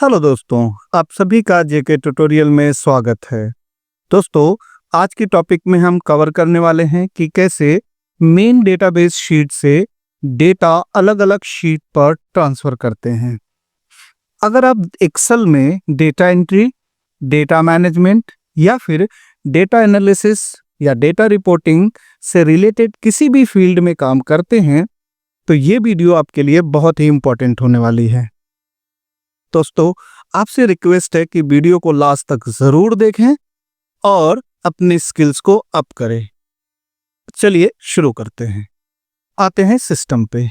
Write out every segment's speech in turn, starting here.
Hello दोस्तों, आप सभी का जेके ट्यूटोरियल में स्वागत है। दोस्तों, आज की टॉपिक में हम कवर करने वाले हैं कि कैसे मेन डेटाबेस शीट से डेटा अलग अलग शीट पर ट्रांसफर करते हैं। अगर आप एक्सेल में डेटा एंट्री, डेटा मैनेजमेंट या फिर डेटा एनालिसिस या डेटा रिपोर्टिंग से रिलेटेड किसी भी फील्ड में काम करते हैं तो ये वीडियो आपके लिए बहुत ही इंपॉर्टेंट होने वाली है। दोस्तों, आपसे रिक्वेस्ट है कि वीडियो को लास्ट तक जरूर देखें और अपने स्किल्स को अप करें। चलिए शुरू करते हैं। आते हैं सिस्टम पे।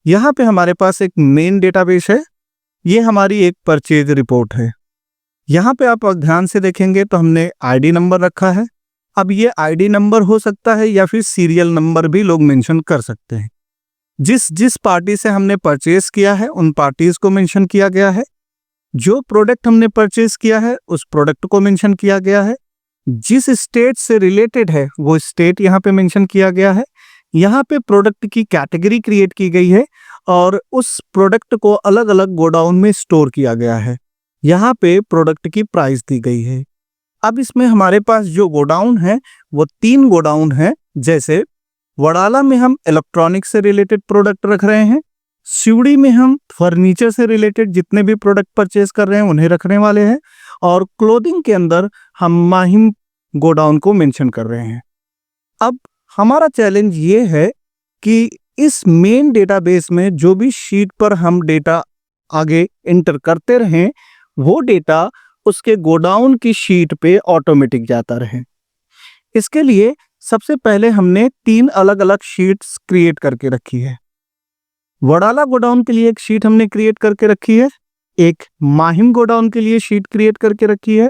यहाँ पे हमारे पास एक मेन डेटाबेस है। ये हमारी एक परचेज रिपोर्ट है। यहाँ पे आप ध्यान से देखेंगे तो हमने आईडी नंबर रखा है। अब ये आईडी नंबर हो सकता है या फिर सीरियल नंबर भी लोग मेंशन कर सकते हैं। जिस जिस पार्टी से हमने परचेज किया है उन पार्टीज को मेंशन किया गया है। जो प्रोडक्ट हमने परचेज किया है उस प्रोडक्ट को मेंशन किया गया है। जिस स्टेट से रिलेटेड है वो स्टेट यहाँ पे मेंशन किया गया है। यहाँ पे प्रोडक्ट की कैटेगरी क्रिएट की गई है और उस प्रोडक्ट को अलग अलग गोडाउन में स्टोर किया गया है। यहाँ पे प्रोडक्ट की प्राइस दी गई है। अब इसमें हमारे पास जो गोडाउन है वो 3 गोडाउन है। जैसे वडाला में हम इलेक्ट्रॉनिक से रिलेटेड प्रोडक्ट रख रहे हैं। सिवड़ी में हम फर्नीचर से रिलेटेड जितने भी प्रोडक्ट परचेज कर रहे हैं उन्हें रखने वाले हैं। और क्लोथिंग के अंदर हम माहिम गोडाउन को मेंशन कर रहे हैं। अब हमारा चैलेंज ये है कि इस मेन डेटाबेस में जो भी शीट पर हम डेटा आगे एंटर करते रहें वो डेटा उसके गोडाउन की शीट पे ऑटोमेटिक जाता रहे। इसके लिए सबसे पहले हमने 3 अलग अलग शीट्स क्रिएट करके रखी है। वडाला गोडाउन के लिए एक शीट हमने क्रिएट करके रखी है, एक माहिम गोडाउन के लिए शीट क्रिएट करके रखी है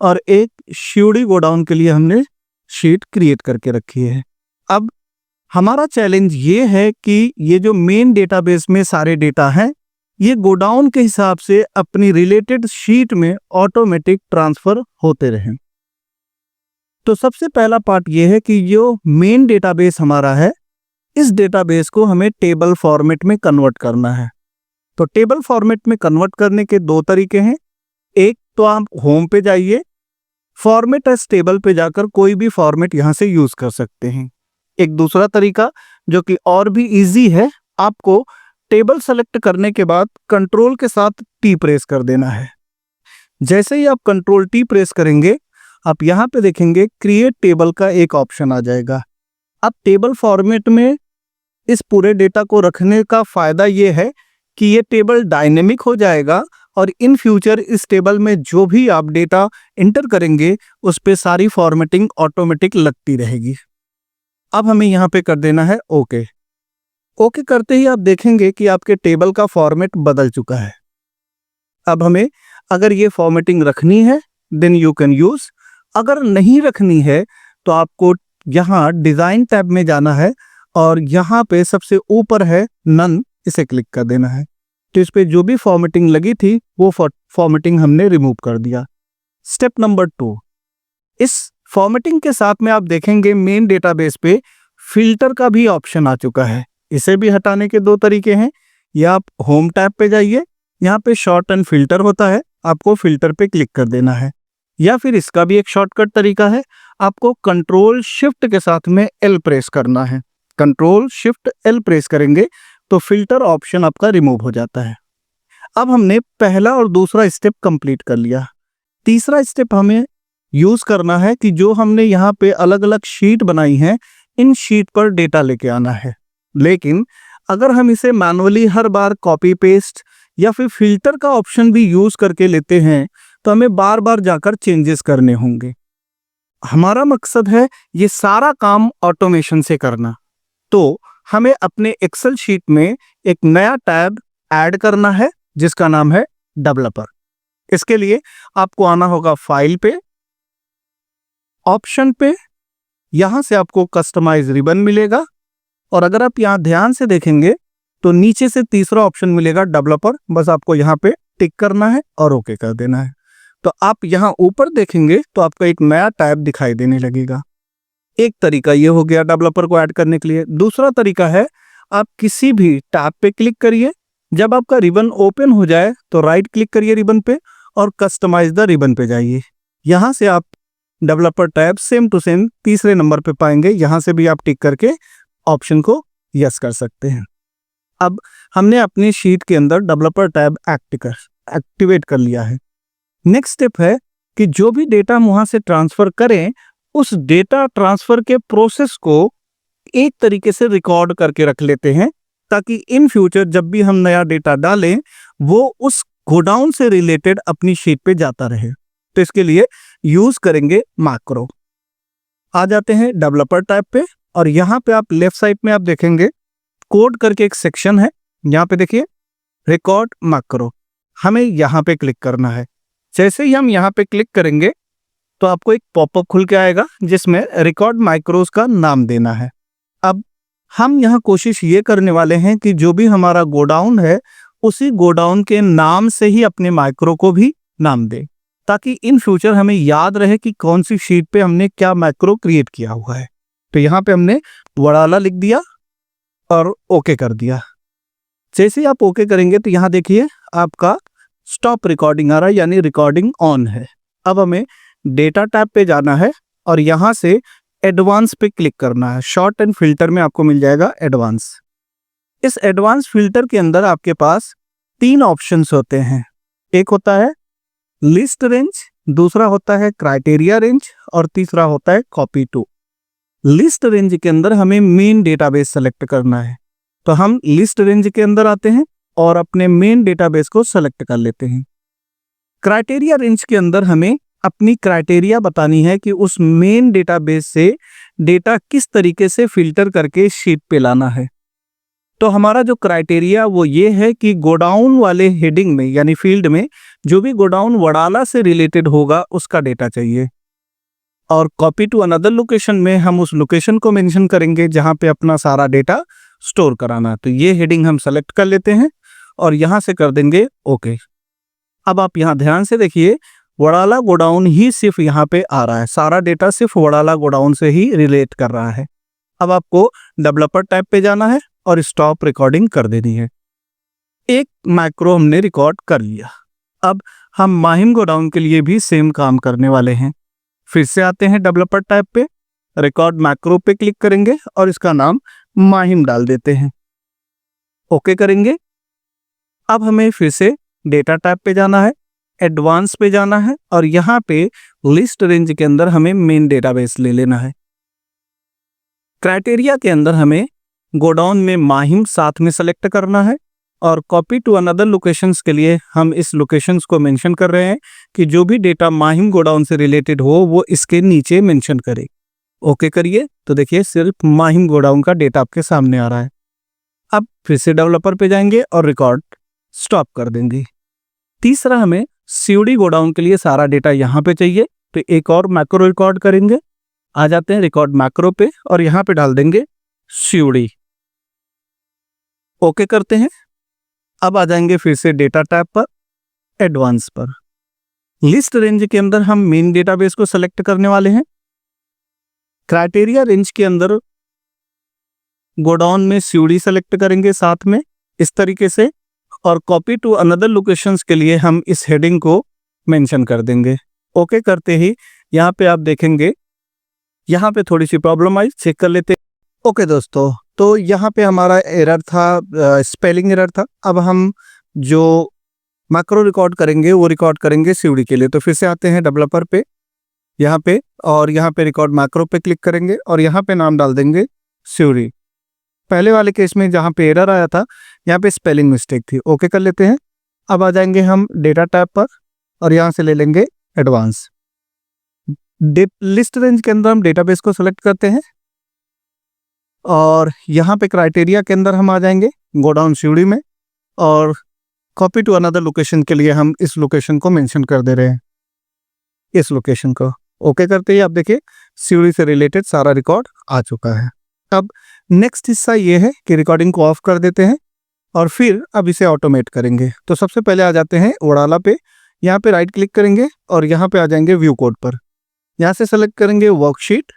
और एक शिवड़ी गोडाउन के लिए हमने शीट क्रिएट करके रखी है। अब हमारा चैलेंज ये है कि ये जो मेन डेटाबेस में सारे डेटा हैं ये गोडाउन के हिसाब से अपनी रिलेटेड शीट में ऑटोमेटिक ट्रांसफर होते रहें। तो सबसे पहला पार्ट ये है कि जो मेन डेटाबेस हमारा है इस डेटाबेस को हमें टेबल फॉर्मेट में कन्वर्ट करना है। तो टेबल फॉर्मेट में कन्वर्ट करने के 2 तरीके हैं। एक तो आप होम पे जाइए, फॉर्मेट एज टेबल पे जाकर कोई भी फॉर्मेट यहां से यूज कर सकते हैं। एक दूसरा तरीका जो कि और भी इजी है, आपको टेबल सेलेक्ट करने के बाद कंट्रोल के साथ टी प्रेस कर देना है। जैसे ही आप कंट्रोल टी प्रेस करेंगे आप यहाँ पे देखेंगे क्रिएट टेबल का एक ऑप्शन आ जाएगा। अब टेबल फॉर्मेट में इस पूरे डेटा को रखने का फायदा ये है कि ये टेबल डायनेमिक हो जाएगा और इन फ्यूचर इस टेबल में जो भी आप डेटा एंटर करेंगे उस पे सारी फॉर्मेटिंग ऑटोमेटिक लगती रहेगी। अब हमें यहाँ पे कर देना है ओके। ओके करते ही आप देखेंगे कि आपके टेबल का फॉर्मेट बदल चुका है। अब हमें अगर ये फॉर्मेटिंग रखनी है देन यू कैन यूज, अगर नहीं रखनी है तो आपको यहाँ डिजाइन टैब में जाना है और यहाँ पे सबसे ऊपर है नन, इसे क्लिक कर देना है। तो इस पे जो भी फॉर्मेटिंग लगी थी वो फॉर्मेटिंग हमने रिमूव कर दिया। स्टेप नंबर 2, इस फॉर्मेटिंग के साथ में आप देखेंगे मेन डेटाबेस पे फिल्टर का भी ऑप्शन आ चुका है। इसे भी हटाने के 2 तरीके हैं। या आप होम टैब पे जाइए, यहाँ पे शॉर्ट एंड फिल्टर होता है, आपको फिल्टर पे क्लिक कर देना है। या फिर इसका भी एक शॉर्टकट तरीका है, आपको कंट्रोल शिफ्ट के साथ में एल प्रेस करना है। कंट्रोल शिफ्ट एल प्रेस करेंगे तो फिल्टर ऑप्शन आपका रिमूव हो जाता है। अब हमने पहला और दूसरा स्टेप कंप्लीट कर लिया। तीसरा स्टेप हमें यूज करना है कि जो हमने यहाँ पे अलग अलग शीट बनाई है इन शीट पर डेटा लेके आना है। लेकिन अगर हम इसे मैनुअली हर बार कॉपी पेस्ट या फिर फिल्टर का ऑप्शन भी यूज करके लेते हैं तो हमें बार बार जाकर चेंजेस करने होंगे। हमारा मकसद है ये सारा काम ऑटोमेशन से करना। तो हमें अपने एक्सेल शीट में एक नया टैब ऐड करना है जिसका नाम है डेवलपर। इसके लिए आपको आना होगा फाइल पे, ऑप्शन पे, यहां से आपको कस्टमाइज रिबन मिलेगा और अगर आप यहां ध्यान से देखेंगे तो नीचे से तीसरा ऑप्शन मिलेगा डेवलपर। बस आपको यहां पे टिक करना है और ओके कर देना है। तो आप यहां ऊपर देखेंगे तो आपका एक नया टैब दिखाई देने लगेगा। एक तरीका ये हो गया डेवलपर को ऐड करने के लिए। दूसरा तरीका है आप किसी भी टैब पे क्लिक करिए, जब आपका रिबन ओपन हो जाए तो राइट क्लिक करिए रिबन पे और कस्टमाइज द रिबन पे जाइए। यहाँ से आप developer tab same to same तीसरे नंबर पे पाएंगे। यहाँ से भी आप टिक करके ऑप्शन को यस कर सकते हैं। अब हमने अपनी शीट के अंदर डेवलपर टैब एक्टिवेट कर लिया है। नेक्स्ट स्टेप है कि जो भी डेटा हम वहां से ट्रांसफर करें, उस डेटा ट्रांसफर के प्रोसेस को एक तरीके से रिकॉर्ड करके रख लेते हैं, ताकि इन फ्यूचर जब भी हम नया डेटा डालें वो उस गोडाउन से रिलेटेड अपनी शीट पे जाता रहे। तो इसके लिए यूज करेंगे मैक्रो। आ जाते हैं डेवलपर टैब पे और यहाँ पे आप लेफ्ट साइड में आप देखेंगे कोड करके एक सेक्शन है। यहाँ पे देखिए रिकॉर्ड मैक्रो, हमें यहाँ पे क्लिक करना है। जैसे ही हम यहाँ पे क्लिक करेंगे तो आपको एक पॉपअप खुल के आएगा जिसमें रिकॉर्ड मैक्रोस का नाम देना है। अब हम यहाँ कोशिश ये करने वाले हैं कि जो भी हमारा गोडाउन है उसी गोडाउन के नाम से ही अपने मैक्रो को भी नाम दें, ताकि इन फ्यूचर हमें याद रहे कि कौन सी शीट पे हमने क्या मैक्रो क्रिएट किया हुआ है। तो यहाँ पे हमने वड़ाला लिख दिया और ओके कर दिया। जैसे ही आप ओके करेंगे तो यहाँ देखिए आपका स्टॉप रिकॉर्डिंग आ रहा है, यानी रिकॉर्डिंग ऑन है। अब हमें डेटा टैब पे जाना है और यहाँ से एडवांस पे क्लिक करना है। शॉर्ट एंड फिल्टर में आपको मिल जाएगा एडवांस। इस एडवांस फिल्टर के अंदर आपके पास 3 ऑप्शंस होते हैं। एक होता है लिस्ट रेंज, दूसरा होता है क्राइटेरिया रेंज और तीसरा होता है कॉपी टू। लिस्ट रेंज के अंदर हमें मेन डेटाबेस सेलेक्ट करना है, तो हम लिस्ट रेंज के अंदर आते हैं और अपने मेन डेटाबेस को सेलेक्ट कर लेते हैं। क्राइटेरिया रेंज के अंदर हमें अपनी क्राइटेरिया बतानी है कि उस मेन डेटाबेस से डेटा किस तरीके से फिल्टर करके शीट पे लाना है। तो हमारा जो क्राइटेरिया वो ये है कि गोडाउन वाले हेडिंग में यानी फील्ड में जो भी गोडाउन वड़ाला से रिलेटेड होगा उसका डेटा चाहिए। और कॉपी टू अनदर लोकेशन में हम उस लोकेशन को मेंशन करेंगे जहां पे अपना सारा डेटा स्टोर कराना। तो ये हेडिंग हम सेलेक्ट कर लेते हैं और यहां से कर देंगे ओके। अब आप यहां ध्यान से देखिए वड़ाला गोडाउन ही सिर्फ यहाँ पे आ रहा है, सारा डेटा सिर्फ वड़ाला गोडाउन से ही रिलेट कर रहा है। अब आपको डेवलपर टैब पे जाना है और स्टॉप रिकॉर्डिंग कर देनी है। एक मैक्रो हमने रिकॉर्ड कर लिया। अब हम माहिम गोडाउन के लिए भी सेम काम करने वाले हैं। फिर से आते हैं डेवलपर टैब पे, रिकॉर्ड मैक्रो पे क्लिक करेंगे और इसका नाम माहिम डाल देते हैं। ओके करेंगे। अब हमें फिर से डेटा टैब पे जाना है, एडवांस पे जाना है और यहाँ पे लिस्ट रेंज के अंदर हमें मेन डेटाबेस ले लेना है। क्राइटेरिया के अंदर हमें गोडाउन में माहिम साथ में सेलेक्ट करना है और कॉपी टू अनदर लोकेशंस के लिए हम इस लोकेशंस को मेंशन कर रहे हैं कि जो भी डेटा माहिम गोडाउन से रिलेटेड हो वो इसके नीचे मेंशन करे। ओके करिए तो देखिए सिर्फ माहिम गोडाउन का डेटा आपके सामने आ रहा है। अब फिर से डेवलपर पे जाएंगे और रिकॉर्ड स्टॉप कर देंगे। तीसरा हमें सीओडी गोडाउन के लिए सारा डेटा यहाँ पे चाहिए, तो एक और मैक्रो रिकॉर्ड करेंगे। आ जाते हैं रिकॉर्ड मैक्रो पे और यहाँ पे डाल देंगे सीओडी। ओके करते हैं। अब आ जाएंगे फिर से डेटा टैब पर, एडवांस पर। लिस्ट रेंज के अंदर हम मेन डेटाबेस को सेलेक्ट करने वाले हैं। क्राइटेरिया रेंज के अंदर गोडाउन में सीओडी सेलेक्ट करेंगे साथ में इस तरीके से, और कॉपी टू अनदर लोकेशंस के लिए हम इस हेडिंग को मेंशन कर देंगे। ओके करते ही यहाँ पे आप देखेंगे यहाँ पे थोड़ी सी प्रॉब्लम आई, चेक कर लेते। ओके दोस्तों, तो यहाँ पे हमारा एरर था, स्पेलिंग एरर था। अब हम जो मैक्रो रिकॉर्ड करेंगे वो रिकॉर्ड करेंगे सीओडी के लिए। तो फिर से आते हैं डेवलपर पे यहाँ पे और यहाँ पे रिकॉर्ड मैक्रो पे क्लिक करेंगे और यहाँ पे नाम डाल देंगे सीओडी। पहले वाले केस में जहाँ पे एरर आया था यहाँ पे स्पेलिंग मिस्टेक थी। ओके कर लेते हैं। अब आ जाएंगे हम डेटा टैब पर और यहाँ से ले लेंगे एडवांस। लिस्ट रेंज के अंदर हम डेटाबेस को सेलेक्ट करते हैं और यहाँ पे क्राइटेरिया के अंदर हम आ जाएंगे गोडाउन सीओडी में, और कॉपी टू अनदर लोकेशन के लिए हम इस लोकेशन को मेंशन कर दे रहे हैं, इस लोकेशन को। ओके करते ही आप देखिए सीओडी से रिलेटेड सारा रिकॉर्ड आ चुका है। अब नेक्स्ट हिस्सा ये है कि रिकॉर्डिंग को ऑफ कर देते हैं और फिर अब इसे ऑटोमेट करेंगे। तो सबसे पहले आ जाते हैं वड़ाला पे, यहाँ पे राइट क्लिक करेंगे और यहाँ पे आ जाएंगे व्यू कोड पर। यहाँ से सेलेक्ट करेंगे वर्कशीट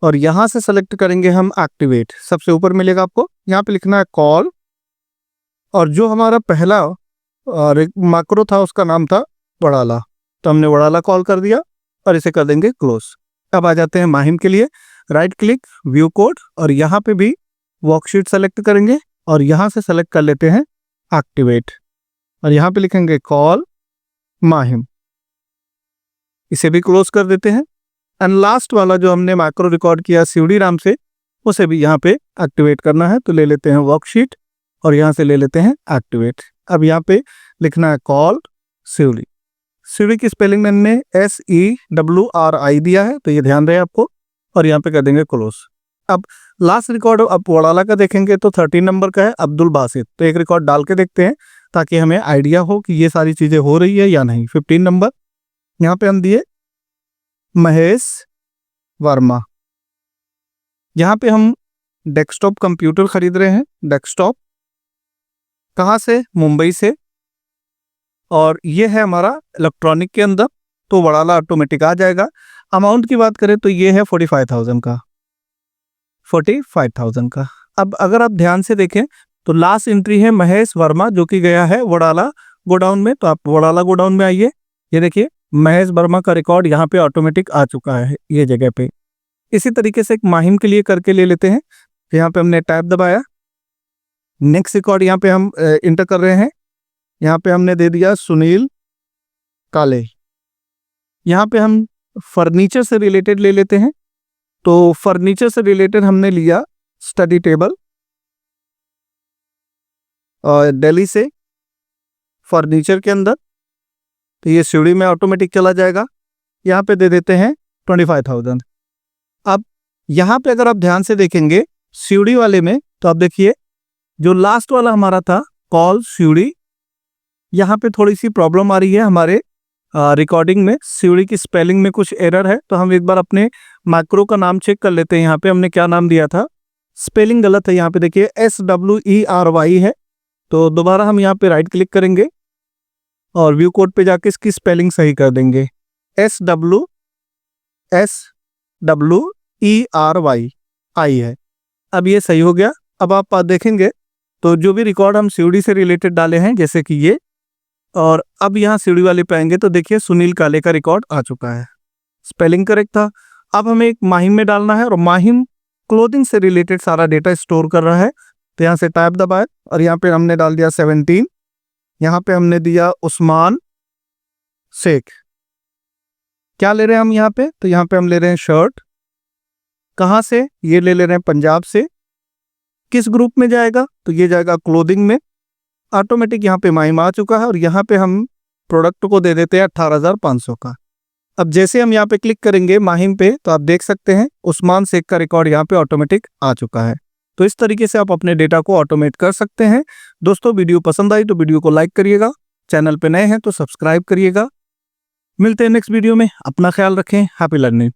और यहाँ से सेलेक्ट करेंगे हम एक्टिवेट। सबसे ऊपर मिलेगा आपको, यहाँ पे लिखना है कॉल और जो हमारा पहला मैक्रो था उसका नाम था वड़ाला, तो हमने वड़ाला कॉल कर दिया और इसे कर देंगे क्लोज। अब आ जाते हैं माहिम के लिए, राइट क्लिक, व्यू कोड, और यहाँ पे भी वर्कशीट सेलेक्ट करेंगे और यहाँ से सेलेक्ट कर लेते हैं एक्टिवेट, और यहाँ पे लिखेंगे कॉल माहिम, इसे भी क्लोज कर देते हैं। एंड लास्ट वाला जो हमने मैक्रो रिकॉर्ड किया सीडी राम से, उसे भी यहाँ पे एक्टिवेट करना है, तो ले लेते हैं वर्कशीट और यहाँ से ले लेते हैं एक्टिवेट। अब यहाँ पे लिखना है कॉल सीडी। सीडी की स्पेलिंग में हमने SEWRI दिया है, तो ये ध्यान रहे आपको, और यहाँ पे कर देंगे क्लोज। अब लास्ट रिकॉर्ड अब वड़ाला का देखेंगे तो 13 नंबर का है अब्दुल बासित, तो एक रिकॉर्ड डाल के देखते हैं ताकि हमें आइडिया हो कि ये सारी चीज़ें हो रही है या नहीं। 15 नंबर यहाँ पे हम दिए महेश वर्मा। यहाँ पे हम डेस्कटॉप कंप्यूटर खरीद रहे हैं, डेस्कटॉप कहाँ से, मुंबई से, और ये है हमारा इलेक्ट्रॉनिक के अंदर, तो वड़ाला ऑटोमेटिक आ जाएगा। अमाउंट की बात करें तो ये है 45,000 का, 45,000 का। अब अगर आप ध्यान से देखें तो लास्ट एंट्री है महेश वर्मा जो कि गया है वड़ाला गोडाउन में, तो आप वड़ाला गोडाउन में आइए, ये देखिए महेश वर्मा का रिकॉर्ड यहाँ पे ऑटोमेटिक आ चुका है ये जगह पे। इसी तरीके से एक माहिम के लिए करके ले लेते हैं, यहाँ पे हमने टैब दबाया, नेक्स्ट रिकॉर्ड यहाँ पे हम इंटर कर रहे हैं, यहाँ पे हमने दे दिया सुनील काले। यहाँ पे हम फर्नीचर से रिलेटेड ले लेते हैं, तो फर्नीचर से रिलेटेड हमने लिया स्टडी टेबल और दिल्ली से फर्नीचर के अंदर, तो ये सीडी में ऑटोमेटिक चला जाएगा। यहाँ पे दे देते हैं 25,000। अब यहाँ पे अगर आप ध्यान से देखेंगे सीडी वाले में, तो आप देखिए जो लास्ट वाला हमारा था कॉल सीडी, यहाँ पे थोड़ी सी प्रॉब्लम आ रही है हमारे रिकॉर्डिंग में, सीडी की स्पेलिंग में कुछ एरर है, तो हम एक बार अपने मैक्रो का नाम चेक कर लेते हैं। यहाँ पे हमने क्या नाम दिया था, स्पेलिंग गलत है, यहाँ पे देखिए SWERY है, तो दोबारा हम यहाँ पे राइट क्लिक करेंगे और व्यू कोड पे जाके इसकी स्पेलिंग सही कर देंगे, SWERY है। अब ये सही हो गया। अब आप देखेंगे तो जो भी रिकॉर्ड हम सीडी से रिलेटेड डाले हैं जैसे कि ये, और अब यहाँ सीडी वाले पे आएंगे तो देखिए सुनील काले का रिकॉर्ड आ चुका है, स्पेलिंग करेक्ट था। अब हमें एक माहिम में डालना है और माहिम क्लोथिंग से रिलेटेड सारा डेटा स्टोर कर रहा है, तो यहाँ से टैब दबाए और यहाँ पे हमने डाल दिया 17, यहाँ पे हमने दिया उस्मान शेख। क्या ले रहे हैं हम यहाँ पे, तो यहाँ पे हम ले रहे हैं शर्ट, कहाँ से, ये ले रहे हैं पंजाब से। किस ग्रुप में जाएगा, तो ये जाएगा क्लोथिंग में, ऑटोमेटिक यहाँ पे माहिम आ चुका है, और यहाँ पे हम प्रोडक्ट को दे देते हैं 18,500 का। अब जैसे हम यहाँ पे क्लिक करेंगे माहिम पे, तो आप देख सकते हैं उस्मान शेख का रिकॉर्ड यहाँ पे ऑटोमेटिक आ चुका है। तो इस तरीके से आप अपने डेटा को ऑटोमेट कर सकते हैं। दोस्तों वीडियो पसंद आई तो वीडियो को लाइक करिएगा, चैनल पे नए हैं तो सब्सक्राइब करिएगा। मिलते हैं नेक्स्ट वीडियो में, अपना ख्याल रखें, हैप्पी लर्निंग।